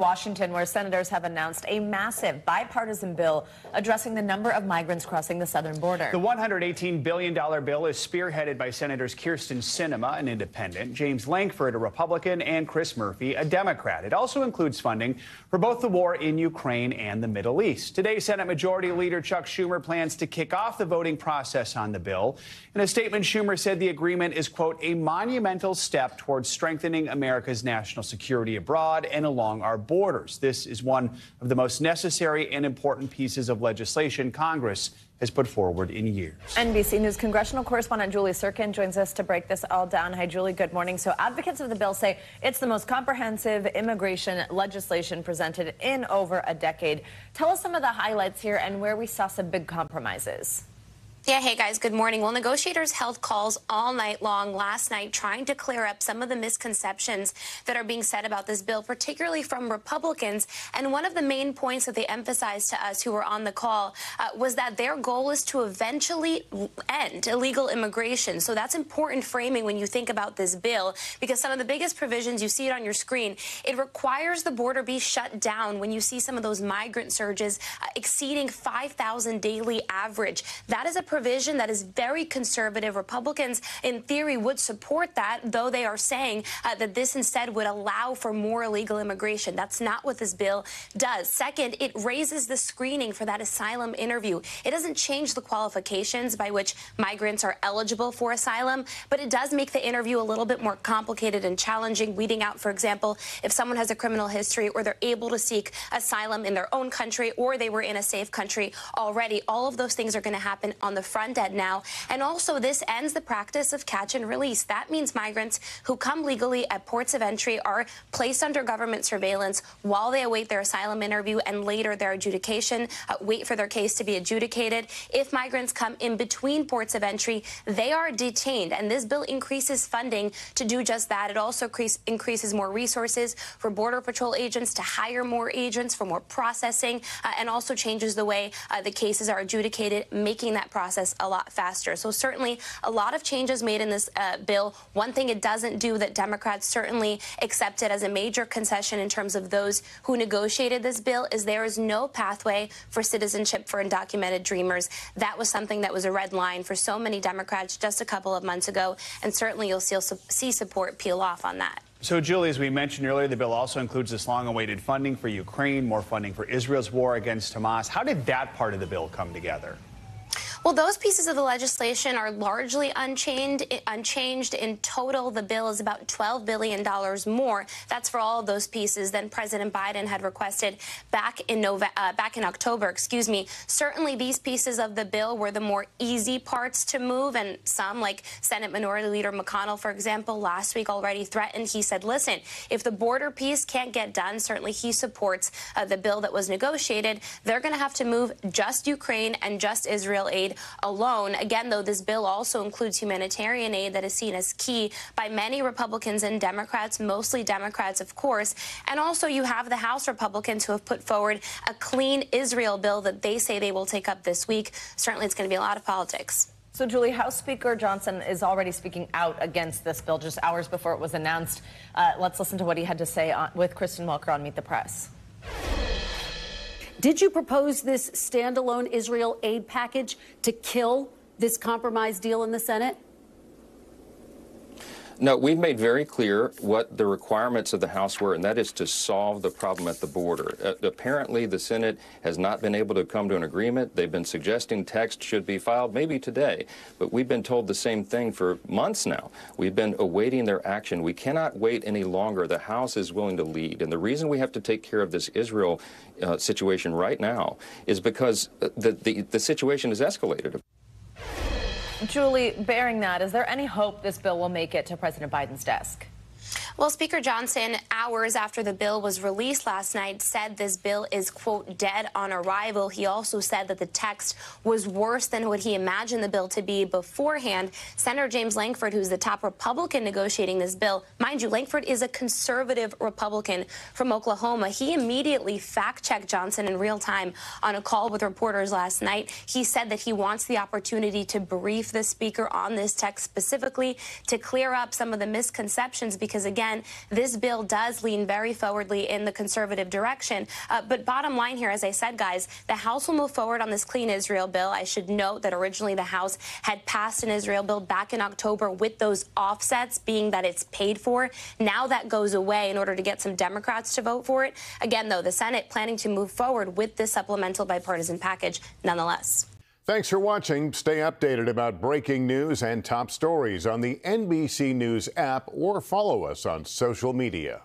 Washington, where senators have announced a massive bipartisan bill addressing the number of migrants crossing the southern border. The $118 billion bill is spearheaded by Senators Kyrsten Sinema, an independent, James Lankford, a Republican, and Chris Murphy, a Democrat. It also includes funding for both the war in Ukraine and the Middle East. Today, Senate Majority Leader Chuck Schumer plans to kick off the voting process on the bill. In a statement, Schumer said the agreement is, quote, a monumental step towards strengthening America's national security abroad and along our borders. This is one of the most necessary and important pieces of legislation Congress has put forward in years. NBC News congressional correspondent Julie Tsirkin joins us to break this all down. Hi, Julie. Good morning. So advocates of the bill say it's the most comprehensive immigration legislation presented in over a decade. Tell us some of the highlights here and where we saw some big compromises. Yeah, hey guys, good morning. Well, negotiators held calls all night long last night trying to clear up some of the misconceptions that are being said about this bill, particularly from Republicans. And one of the main points that they emphasized to us who were on the call was that their goal is to eventually end illegal immigration. So that's important framing when you think about this bill, because some of the biggest provisions, you see it on your screen, it requires the border be shut down when you see some of those migrant surges exceeding 5,000 daily average. That is a provision that is very conservative. Republicans, in theory, would support that, though they are saying that this instead would allow for more illegal immigration. That's not what this bill does. Second, it raises the screening for that asylum interview. It doesn't change the qualifications by which migrants are eligible for asylum, but it does make the interview a little bit more complicated and challenging, weeding out, for example, if someone has a criminal history or they're able to seek asylum in their own country or they were in a safe country already. All of those things are going to happen on the front end now. And also, this ends the practice of catch and release. That means migrants who come legally at ports of entry are placed under government surveillance while they await their asylum interview and later their adjudication, wait for their case to be adjudicated. If migrants come in between ports of entry, they are detained. And this bill increases funding to do just that. It also increases more resources for Border Patrol agents to hire more agents for more processing, and also changes the way the cases are adjudicated, making that process a lot faster. So certainly a lot of changes made in this bill. One thing it doesn't do that Democrats certainly accepted as a major concession in terms of those who negotiated this bill is there is no pathway for citizenship for undocumented dreamers. That was something that was a red line for so many Democrats just a couple of months ago, and certainly you'll see support peel off on that. So, Julie, as we mentioned earlier, the bill also includes this long-awaited funding for Ukraine, more funding for Israel's war against Hamas. How did that part of the bill come together? Well, those pieces of the legislation are largely unchanged. In total, the bill is about $12 billion more. That's for all of those pieces than President Biden had requested back in October. Certainly, these pieces of the bill were the more easy parts to move, and some, like Senate Minority Leader McConnell, for example, last week already threatened. He said, listen, if the border piece can't get done, certainly he supports the bill that was negotiated. They're going to have to move just Ukraine and just Israel aid alone. Again, though, this bill also includes humanitarian aid that is seen as key by many Republicans and Democrats, mostly Democrats, of course. And also you have the House Republicans who have put forward a clean Israel bill that they say they will take up this week. Certainly it's going to be a lot of politics. So, Julie, House Speaker Johnson is already speaking out against this bill just hours before it was announced. Let's listen to what he had to say with Kristen Welker on Meet the Press. Did you propose this standalone Israel aid package to kill this compromise deal in the Senate? No, we've made very clear what the requirements of the House were, and that is to solve the problem at the border. Apparently, the Senate has not been able to come to an agreement. They've been suggesting text should be filed maybe today, but we've been told the same thing for months now. We've been awaiting their action. We cannot wait any longer. The House is willing to lead, and the reason we have to take care of this Israel situation right now is because the situation has escalated. Julie, bearing that, is there any hope this bill will make it to President Biden's desk? Well, Speaker Johnson, hours after the bill was released last night, said this bill is, quote, dead on arrival. He also said that the text was worse than what he imagined the bill to be beforehand. Senator James Lankford, who's the top Republican negotiating this bill, mind you, Lankford is a conservative Republican from Oklahoma. He immediately fact-checked Johnson in real time on a call with reporters last night. He said that he wants the opportunity to brief the Speaker on this text specifically to clear up some of the misconceptions because, again, again, this bill does lean very forwardly in the conservative direction. But bottom line here, as I said, guys, the House will move forward on this Clean Israel bill. I should note that originally the House had passed an Israel bill back in October with those offsets being that it's paid for. Now that goes away in order to get some Democrats to vote for it. Again, though, the Senate planning to move forward with this supplemental bipartisan package nonetheless. Thanks for watching. Stay updated about breaking news and top stories on the NBC News app or follow us on social media.